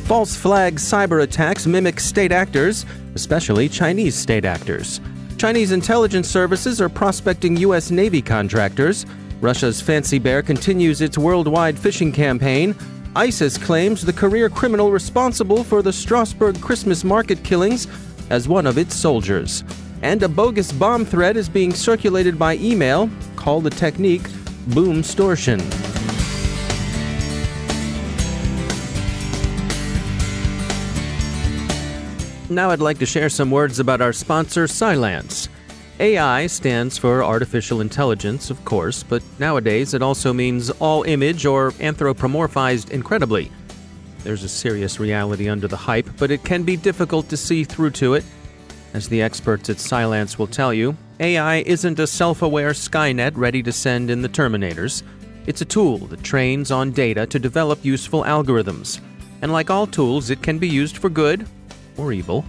False flag cyber attacks mimic state actors, especially Chinese state actors. Chinese intelligence services are prospecting U.S. Navy contractors. Russia's Fancy Bear continues its worldwide phishing campaign. ISIS claims the career criminal responsible for the Strasbourg Christmas market killings as one of its soldiers. And a bogus bomb threat is being circulated by email. Call the technique boomstortion. Now I'd like to share some words about our sponsor, Cylance. AI stands for artificial intelligence, of course, but nowadays it also means all image or anthropomorphized incredibly. There's a serious reality under the hype, but it can be difficult to see through to it. As the experts at Cylance will tell you, AI isn't a self-aware Skynet ready to send in the Terminators. It's a tool that trains on data to develop useful algorithms. And like all tools, it can be used for good or evil.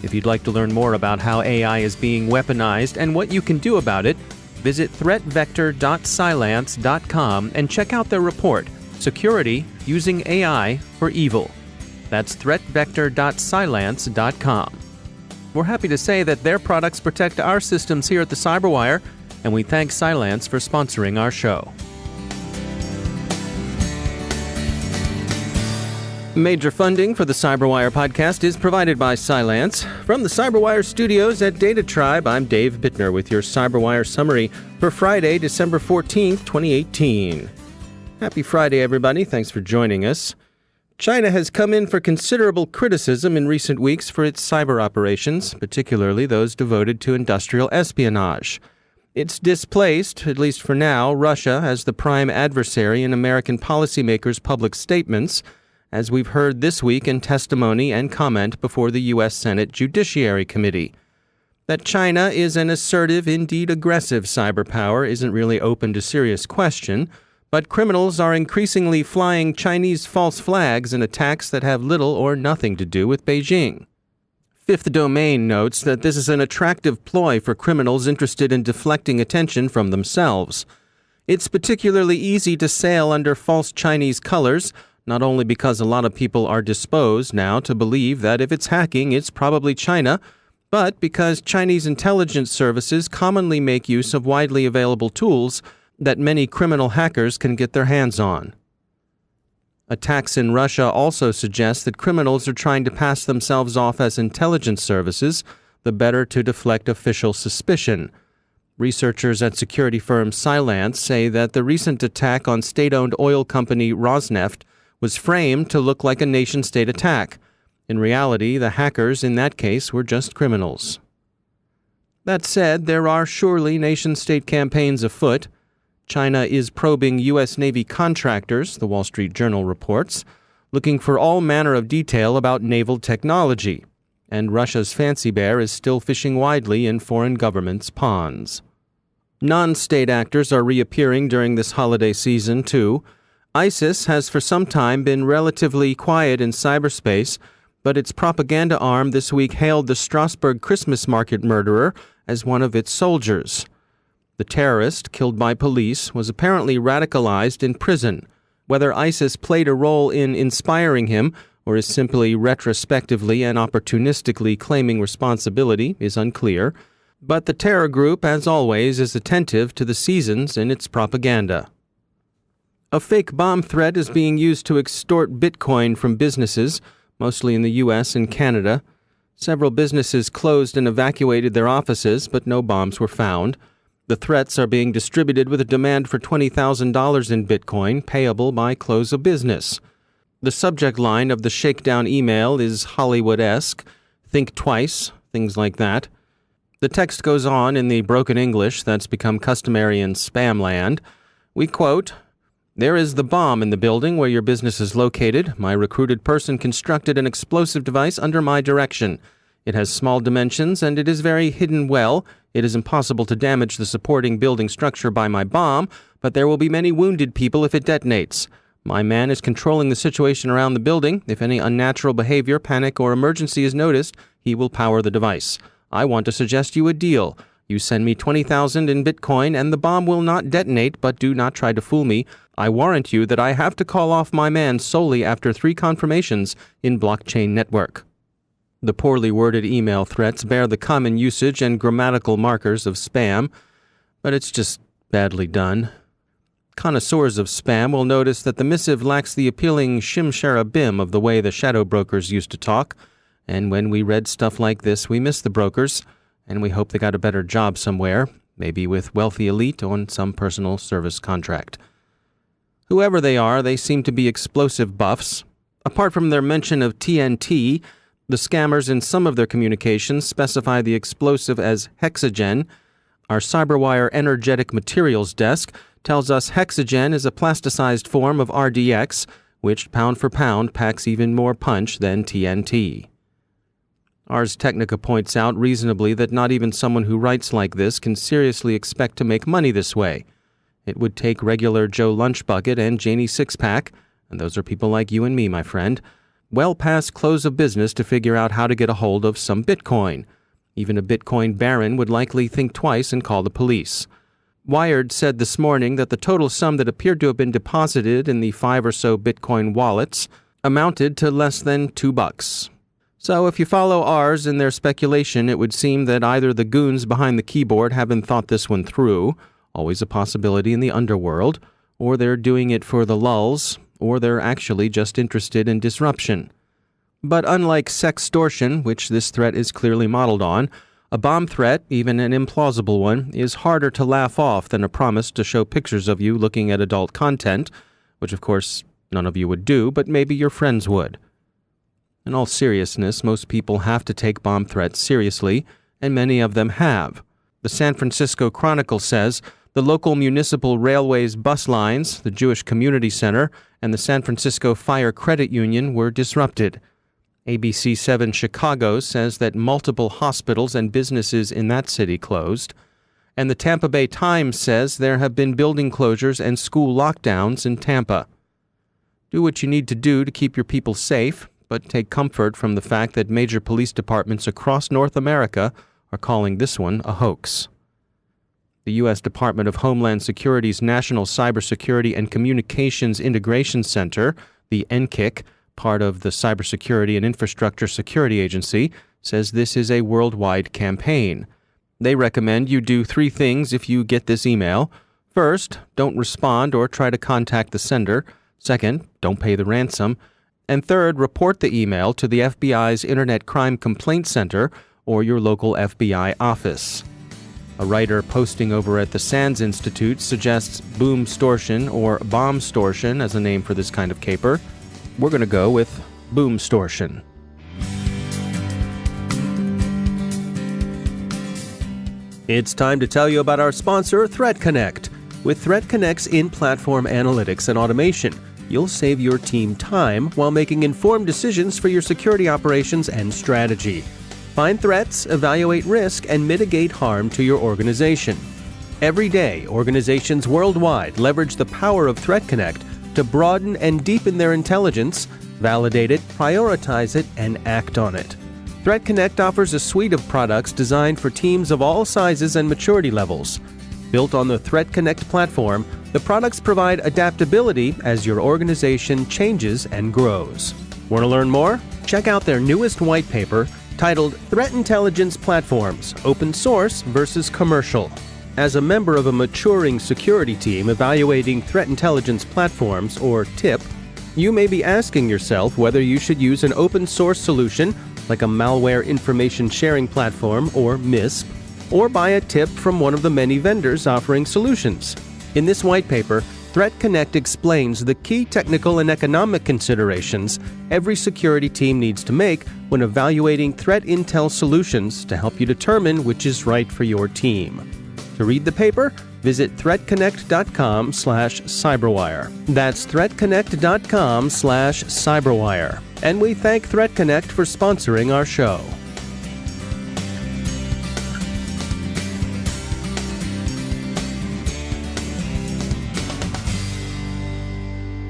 If you'd like to learn more about how AI is being weaponized and what you can do about it, visit threatvector.cylance.com and check out their report, Security Using AI for Evil. That's threatvector.cylance.com. We're happy to say that their products protect our systems here at the Cyberwire, and we thank Cylance for sponsoring our show. Major funding for the Cyberwire podcast is provided by Cylance. From the Cyberwire studios at Data Tribe, I'm Dave Bittner with your Cyberwire summary for Friday, December 14th, 2018. Happy Friday, everybody. Thanks for joining us. China has come in for considerable criticism in recent weeks for its cyber operations, particularly those devoted to industrial espionage. It's displaced, at least for now, Russia as the prime adversary in American policymakers' public statements, as we've heard this week in testimony and comment before the U.S. Senate Judiciary Committee. That China is an assertive, indeed aggressive cyber power isn't really open to serious question, but criminals are increasingly flying Chinese false flags in attacks that have little or nothing to do with Beijing. Fifth Domain notes that this is an attractive ploy for criminals interested in deflecting attention from themselves. It's particularly easy to sail under false Chinese colors, not only because a lot of people are disposed now to believe that if it's hacking, it's probably China, but because Chinese intelligence services commonly make use of widely available tools that many criminal hackers can get their hands on. Attacks in Russia also suggest that criminals are trying to pass themselves off as intelligence services, the better to deflect official suspicion. Researchers at security firm Cylance say that the recent attack on state-owned oil company Rosneft was framed to look like a nation-state attack. In reality, the hackers in that case were just criminals. That said, there are surely nation-state campaigns afoot. China is probing U.S. Navy contractors, the Wall Street Journal reports, looking for all manner of detail about naval technology. And Russia's Fancy Bear is still fishing widely in foreign governments' ponds. Non-state actors are reappearing during this holiday season, too. ISIS has for some time been relatively quiet in cyberspace, but its propaganda arm this week hailed the Strasbourg Christmas market murderer as one of its soldiers. The terrorist, killed by police, was apparently radicalized in prison. Whether ISIS played a role in inspiring him or is simply retrospectively and opportunistically claiming responsibility is unclear, but the terror group, as always, is attentive to the seasons in its propaganda. A fake bomb threat is being used to extort Bitcoin from businesses, mostly in the U.S. and Canada. Several businesses closed and evacuated their offices, but no bombs were found. The threats are being distributed with a demand for $20,000 in Bitcoin, payable by close of business. The subject line of the shakedown email is Hollywood-esque, think twice, things like that. The text goes on in the broken English that's become customary in spam land. We quote, "There is the bomb in the building where your business is located. My recruited person constructed an explosive device under my direction. It has small dimensions and it is very hidden well. It is impossible to damage the supporting building structure by my bomb, but there will be many wounded people if it detonates. My man is controlling the situation around the building. If any unnatural behavior, panic, or emergency is noticed, he will power the device. I want to suggest you a deal. You send me 20,000 in Bitcoin and the bomb will not detonate, but do not try to fool me. I warrant you that I have to call off my man solely after 3 confirmations in blockchain network. The poorly worded email threats bear the common usage and grammatical markers of spam, but it's just badly done. Connoisseurs of spam will notice that the missive lacks the appealing shim-shara-bim of the way the shadow brokers used to talk, and when we read stuff like this, we miss the brokers, and we hope they got a better job somewhere, maybe with wealthy elite on some personal service contract. Whoever they are, they seem to be explosive buffs. Apart from their mention of TNT, the scammers in some of their communications specify the explosive as hexagen. Our CyberWire Energetic Materials desk tells us hexagen is a plasticized form of RDX, which pound for pound packs even more punch than TNT. Ars Technica points out reasonably that not even someone who writes like this can seriously expect to make money this way. It would take regular Joe Lunchbucket and Janie Sixpack, and those are people like you and me, my friend, well past close of business to figure out how to get a hold of some Bitcoin. Even a Bitcoin baron would likely think twice and call the police. Wired said this morning that the total sum that appeared to have been deposited in the 5 or so Bitcoin wallets amounted to less than $2. So if you follow Ars in their speculation, it would seem that either the goons behind the keyboard haven't thought this one through, always a possibility in the underworld, or they're doing it for the lulz, or they're actually just interested in disruption. But unlike sextortion, which this threat is clearly modeled on, a bomb threat, even an implausible one, is harder to laugh off than a promise to show pictures of you looking at adult content, which of course none of you would do, but maybe your friends would. In all seriousness, most people have to take bomb threats seriously, and many of them have. The San Francisco Chronicle says the local municipal railways bus lines, the Jewish Community Center, and the San Francisco Fire Credit Union were disrupted. ABC7 Chicago says that multiple hospitals and businesses in that city closed. And the Tampa Bay Times says there have been building closures and school lockdowns in Tampa. Do what you need to do to keep your people safe, but take comfort from the fact that major police departments across North America are calling this one a hoax. The U.S. Department of Homeland Security's National Cybersecurity and Communications Integration Center, the NCIC, part of the Cybersecurity and Infrastructure Security Agency, says this is a worldwide campaign. They recommend you do 3 things if you get this email. First, don't respond or try to contact the sender. Second, don't pay the ransom. And third, report the email to the FBI's Internet Crime Complaint Center or your local FBI office. A writer posting over at the SANS Institute suggests boomstortion or bombstortion as a name for this kind of caper. We're going to go with boomstortion. It's time to tell you about our sponsor, ThreatConnect. With ThreatConnect's in-platform analytics and automation, you'll save your team time while making informed decisions for your security operations and strategy. Find threats, evaluate risk, and mitigate harm to your organization. Every day, organizations worldwide leverage the power of ThreatConnect to broaden and deepen their intelligence, validate it, prioritize it, and act on it. ThreatConnect offers a suite of products designed for teams of all sizes and maturity levels. Built on the ThreatConnect platform, the products provide adaptability as your organization changes and grows. Want to learn more? Check out their newest white paper titled Threat Intelligence Platforms, Open Source versus Commercial. As a member of a maturing security team evaluating threat intelligence platforms, or TIP, you may be asking yourself whether you should use an open source solution like a malware information sharing platform, or MISP, or buy a TIP from one of the many vendors offering solutions. In this white paper, ThreatConnect explains the key technical and economic considerations every security team needs to make when evaluating threat intel solutions to help you determine which is right for your team. To read the paper, visit threatconnect.com/cyberwire. That's threatconnect.com/cyberwire. And we thank ThreatConnect for sponsoring our show.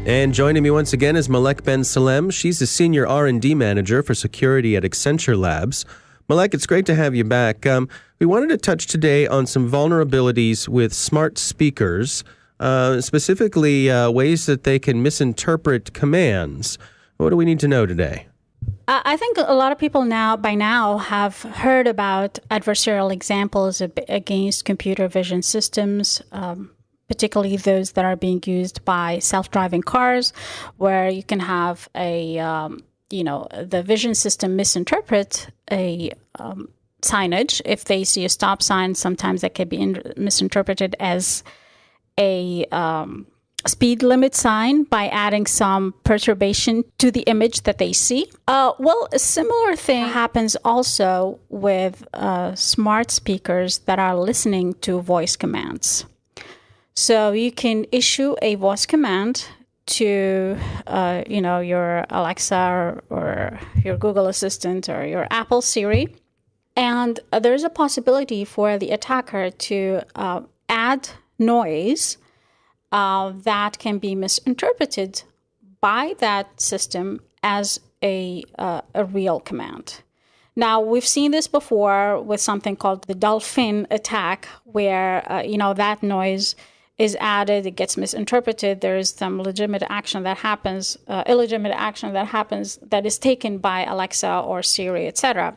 And joining me once again is Malek Ben Salem. She's a senior R&D manager for security at Accenture Labs. Malek, it's great to have you back. We wanted to touch today on some vulnerabilities with smart speakers, specifically ways that they can misinterpret commands. What do we need to know today? I think a lot of people by now have heard about adversarial examples against computer vision systems, particularly those that are being used by self-driving cars, where you can have the vision system misinterpret a signage. If they see a stop sign, sometimes that can be misinterpreted as a speed limit sign by adding some perturbation to the image that they see. Well, a similar thing happens also with smart speakers that are listening to voice commands. So you can issue a voice command to, your Alexa or your Google Assistant or your Apple Siri, and there's a possibility for the attacker to add noise that can be misinterpreted by that system as a real command. Now, we've seen this before with something called the dolphin attack, where that noise is added, it gets misinterpreted. There is some illegitimate action that happens that is taken by Alexa or Siri, etc.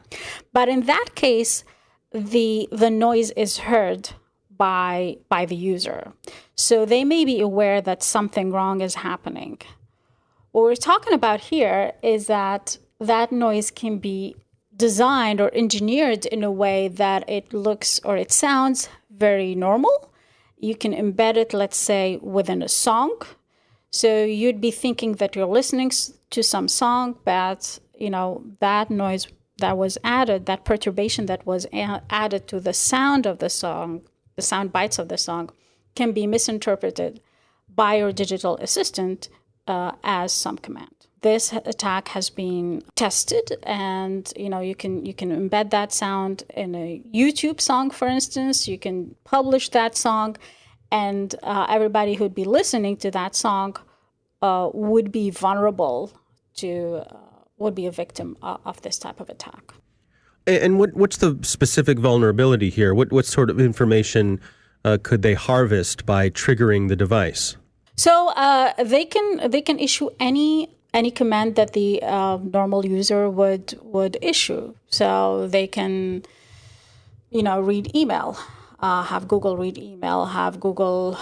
But in that case, the noise is heard by the user. So they may be aware that something wrong is happening. What we're talking about here is that noise can be designed or engineered in a way that it looks or it sounds very normal. You can embed it, let's say, within a song. So you'd be thinking that you're listening to some song, but that noise that was added, that perturbation that was added to the sound of the song, the sound bites of the song, can be misinterpreted by your digital assistant as some command. This attack has been tested, and you can embed that sound in a YouTube song, for instance. You can publish that song, and everybody who'd be listening to that song would be vulnerable to, would be a victim of this type of attack. And what's the specific vulnerability here? What sort of information could they harvest by triggering the device? So they can issue any command that the normal user would issue. So they can, read email, have Google read email, have Google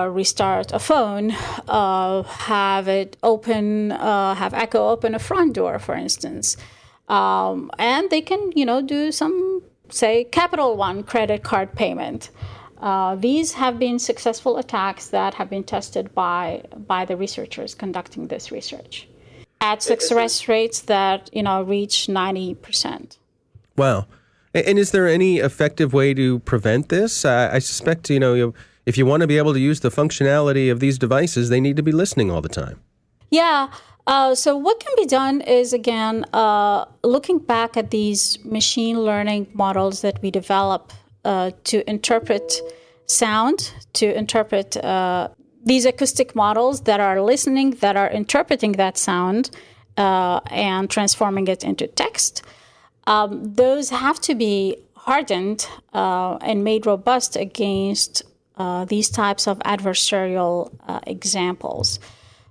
restart a phone, have Echo open a front door, for instance. And they can, do some, say, Capital One credit card payment. These have been successful attacks that have been tested by the researchers conducting this research at success rates that, reach 90%. Wow. And is there any effective way to prevent this? I suspect, if you want to be able to use the functionality of these devices, they need to be listening all the time. Yeah. So what can be done is, again, looking back at these machine learning models that we develop to interpret sound, to interpret these acoustic models that are listening, that are interpreting that sound and transforming it into text. Those have to be hardened and made robust against these types of adversarial examples.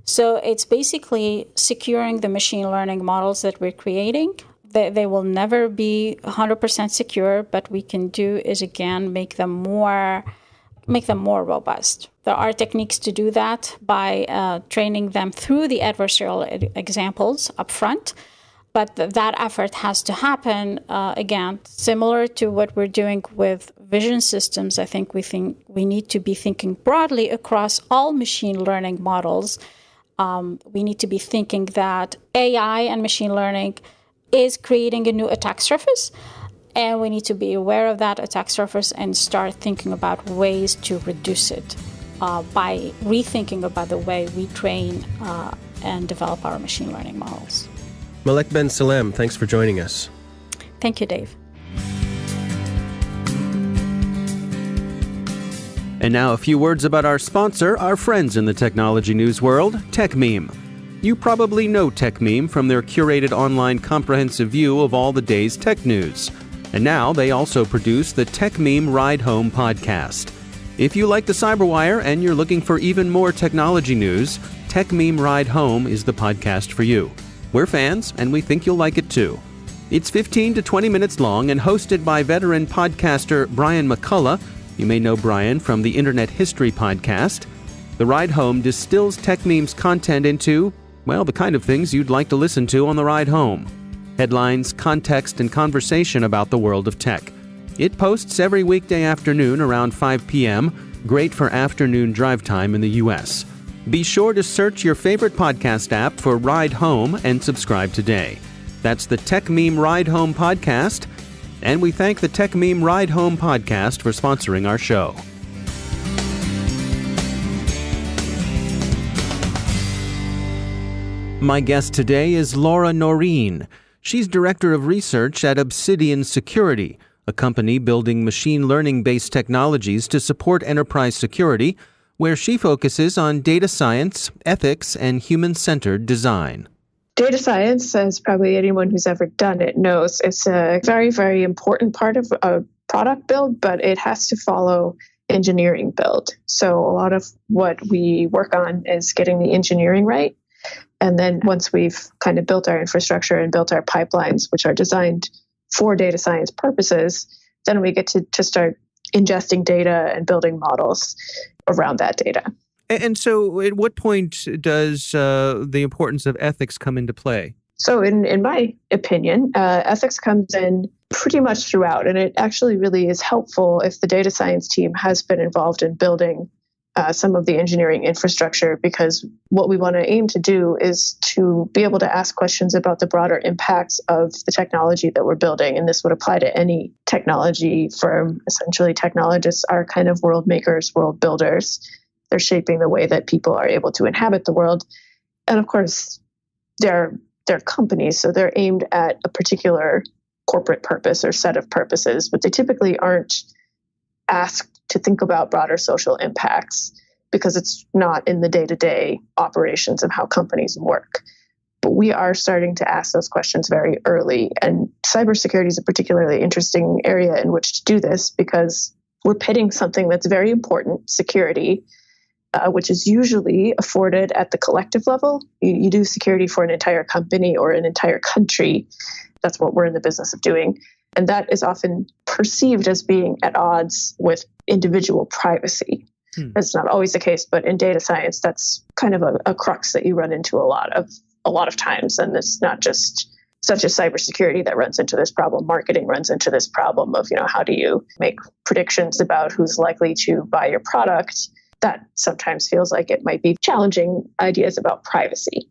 So it's basically securing the machine learning models that we're creating. They will never be 100% secure, but we can do is, again, make them more robust. There are techniques to do that by training them through the adversarial examples up front. But that effort has to happen, again, similar to what we're doing with vision systems. I think we need to be thinking broadly across all machine learning models. We need to be thinking that AI and machine learning is creating a new attack surface, and we need to be aware of that attack surface and start thinking about ways to reduce it by rethinking about the way we train and develop our machine learning models. Malek Ben Salem, thanks for joining us. Thank you, Dave. And now a few words about our sponsor, our friends in the technology news world, TechMeme. You probably know TechMeme from their curated online comprehensive view of all the day's tech news. And now they also produce the Tech Meme Ride Home podcast. If you like the Cyberwire and you're looking for even more technology news, Tech Meme Ride Home is the podcast for you. We're fans, and we think you'll like it too. It's 15 to 20 minutes long and hosted by veteran podcaster Brian McCullough. You may know Brian from the Internet History podcast. The Ride Home distills Tech Meme's content into, well, the kind of things you'd like to listen to on the ride home. Headlines, context, and conversation about the world of tech. It posts every weekday afternoon around 5 p.m., great for afternoon drive time in the U.S. Be sure to search your favorite podcast app for Ride Home and subscribe today. That's the Tech Meme Ride Home podcast, and we thank the Tech Meme Ride Home podcast for sponsoring our show. My guest today is Laura Noreen. She's Director of Research at Obsidian Security, a company building machine learning-based technologies to support enterprise security, where she focuses on data science, ethics, and human-centered design. Data science, as probably anyone who's ever done it knows, it's a very, very important part of a product build, but it has to follow engineering build. So a lot of what we work on is getting the engineering right. And then once we've kind of built our infrastructure and built our pipelines, which are designed for data science purposes, then we get to start ingesting data and building models around that data. And so at what point does the importance of ethics come into play? So in my opinion, ethics comes in pretty much throughout. And it actually really is helpful if the data science team has been involved in building some of the engineering infrastructure, because what we want to aim to do is to be able to ask questions about the broader impacts of the technology that we're building. And this would apply to any technology firm. Essentially, technologists are kind of world makers, world builders. They're shaping the way that people are able to inhabit the world. And of course, they're companies, so they're aimed at a particular corporate purpose or set of purposes, but they typically aren't asked to think about broader social impacts because it's not in the day-to-day operations of how companies work. But we are starting to ask those questions very early. And cybersecurity is a particularly interesting area in which to do this because we're pitting something that's very important, security, which is usually afforded at the collective level. You do security for an entire company or an entire country. That's what we're in the business of doing. And that is often perceived as being at odds with individual privacy. That's not always the case, but in data science, that's kind of a crux that you run into a lot of times. And it's not just such as cybersecurity that runs into this problem. Marketing runs into this problem of, how do you make predictions about who's likely to buy your product? That sometimes feels like it might be challenging ideas about privacy.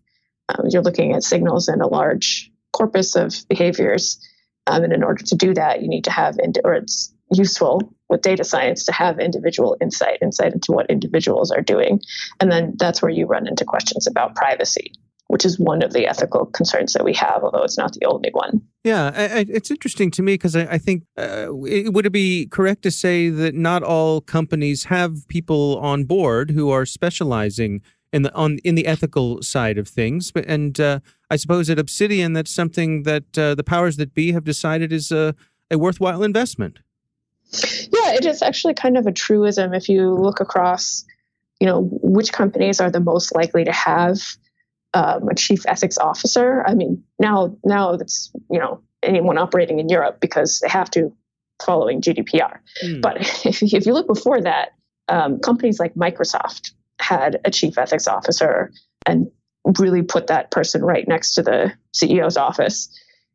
You're looking at signals in a large corpus of behaviors. And in order to do that, you need to have, or it's useful with data science to have individual insight into what individuals are doing. And then that's where you run into questions about privacy, which is one of the ethical concerns that we have, although it's not the only one. Yeah, it's interesting to me because I think, would it be correct to say that not all companies have people on board who are specializing in the ethical side of things? And I suppose at Obsidian, that's something that the powers that be have decided is a worthwhile investment. Yeah, it is actually kind of a truism if you look across, which companies are the most likely to have a chief ethics officer. I mean, now that's, anyone operating in Europe because they have to following GDPR. But if you look before that, companies like Microsoft had a chief ethics officer and really put that person right next to the CEO's office.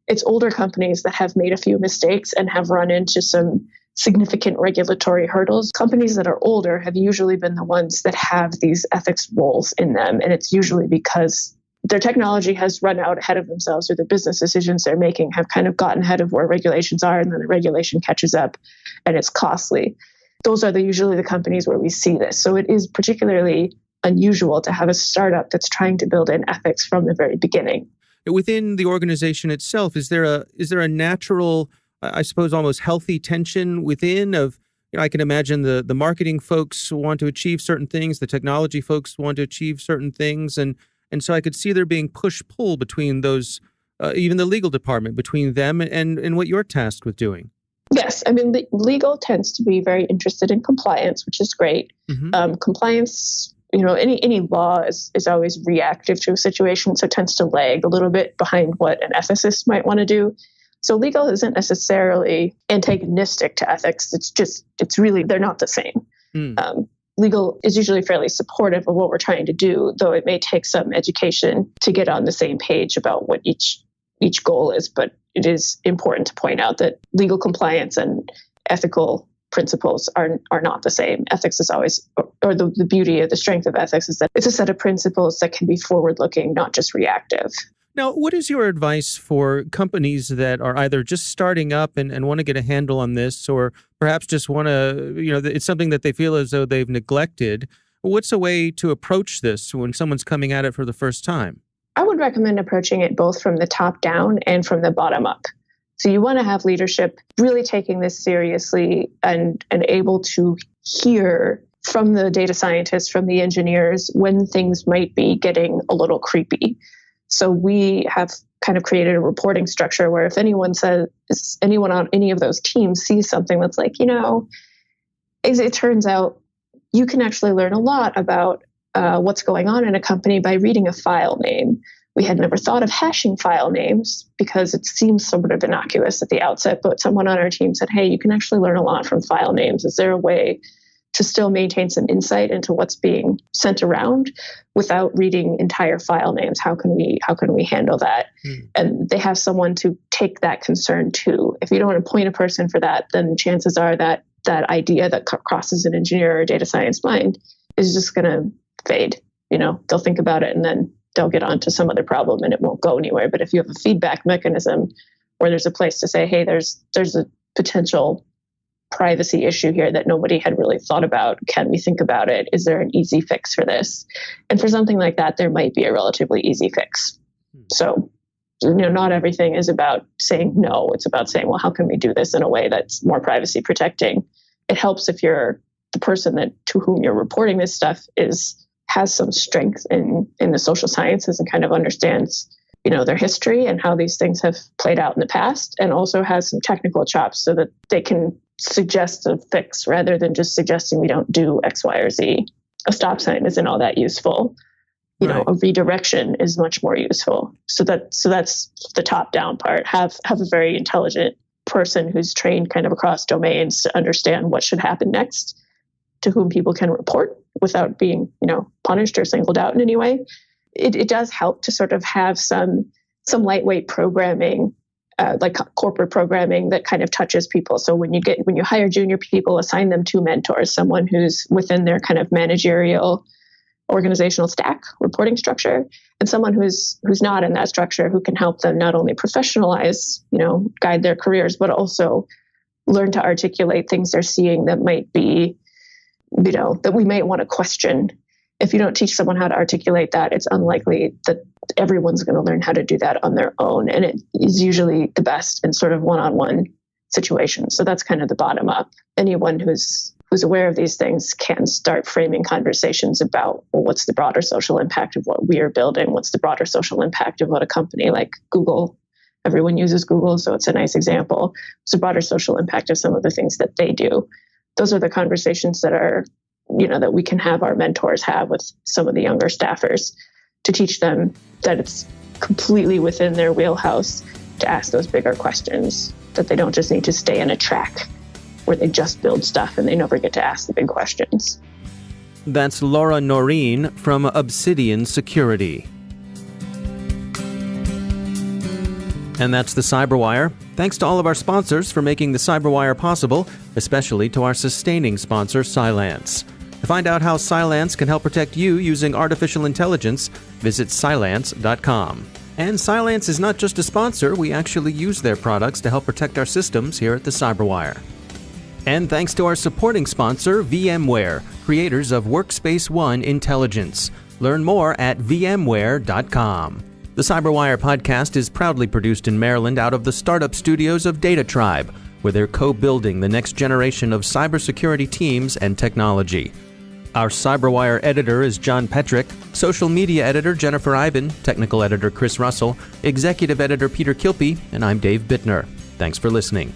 It's older companies that have made a few mistakes and have run into some significant regulatory hurdles. Companies that are older have usually been the ones that have these ethics roles in them. And it's usually because their technology has run out ahead of themselves, or the business decisions they're making have kind of gotten ahead of where regulations are, and then the regulation catches up and it's costly. Those are usually the companies where we see this. So it is particularly unusual to have a startup that's trying to build in ethics from the very beginning. Within the organization itself, is there a natural, I suppose, almost healthy tension within of, I can imagine the marketing folks want to achieve certain things, the technology folks want to achieve certain things, and so I could see there being push-pull between those even the legal department, between them and what you're tasked with doing? Yes. I mean, legal tends to be very interested in compliance, which is great. Compliance, any law is always reactive to a situation, so it tends to lag a little bit behind what an ethicist might want to do. So legal isn't necessarily antagonistic to ethics. It's really, they're not the same. Legal is usually fairly supportive of what we're trying to do, though it may take some education to get on the same page about what each goal is. But it is important to point out that legal compliance and ethical principles are not the same. Ethics is always, or the beauty of the strength of ethics is that it's a set of principles that can be forward-looking, not just reactive. Now, what is your advice for companies that are either just starting up and want to get a handle on this, or perhaps just want to, it's something that they feel as though they've neglected? What's a way to approach this when someone's coming at it for the first time? I would recommend approaching it both from the top down and from the bottom up. So you want to have leadership really taking this seriously and able to hear from the data scientists, from the engineers, when things might be getting a little creepy. So we have kind of created a reporting structure where if anyone on any of those teams sees something that's like, as it turns out, you can actually learn a lot about what's going on in a company by reading a file name. We had never thought of hashing file names because it seems sort of innocuous at the outset, but someone on our team said, hey, you can actually learn a lot from file names. Is there a way to still maintain some insight into what's being sent around without reading entire file names? How can we handle that? And they have someone to take that concern to. If you don't appoint a person for that, then chances are that idea that crosses an engineer or data science mind is just going to fade. They'll think about it and then they'll get onto some other problem and it won't go anywhere. But if you have a feedback mechanism where there's a place to say, hey, there's a potential privacy issue here that nobody had really thought about. Can we think about it? Is there an easy fix for this? And for something like that, there might be a relatively easy fix. So, not everything is about saying no. It's about saying, well, how can we do this in a way that's more privacy protecting? It helps if you're the person to whom you're reporting this stuff has some strength in the social sciences and kind of understands, their history and how these things have played out in the past, and also has some technical chops so that they can suggest a fix rather than just suggesting we don't do X, Y, or Z. A stop sign isn't all that useful. A redirection is much more useful. So that's the top down part. Have a very intelligent person who's trained kind of across domains to understand what should happen next, to whom people can report without being, punished or singled out in any way. It does help to sort of have some lightweight programming, like corporate programming that kind of touches people. So when you hire junior people, assign them two mentors, someone who's within their kind of managerial organizational stack, reporting structure, and someone who's not in that structure, who can help them not only professionalize, guide their careers, but also learn to articulate things they're seeing that might be, that we might want to question. If you don't teach someone how to articulate that, it's unlikely that everyone's going to learn how to do that on their own. And it is usually the best in sort of one-on-one situations. So that's kind of the bottom up. Anyone who's aware of these things can start framing conversations about, well, what's the broader social impact of what we are building? What's the broader social impact of what a company like Google, everyone uses Google, so it's a nice example. What's the broader social impact of some of the things that they do? Those are the conversations that are, that we can have our mentors have with some of the younger staffers to teach them that it's completely within their wheelhouse to ask those bigger questions, that they don't just need to stay in a track where they just build stuff and they never get to ask the big questions. That's Laura Noreen from Obsidian Security. And that's the Cyberwire. Thanks to all of our sponsors for making the Cyberwire possible, especially to our sustaining sponsor, Cylance. To find out how Cylance can help protect you using artificial intelligence, visit Cylance.com. And Cylance is not just a sponsor, we actually use their products to help protect our systems here at the Cyberwire. And thanks to our supporting sponsor, VMware, creators of Workspace ONE Intelligence. Learn more at vmware.com. The Cyberwire podcast is proudly produced in Maryland out of the startup studios of Data Tribe, where they're co-building the next generation of cybersecurity teams and technology. Our CyberWire editor is John Petrick, social media editor Jennifer Iben, technical editor Chris Russell, executive editor Peter Kilpie, and I'm Dave Bittner. Thanks for listening.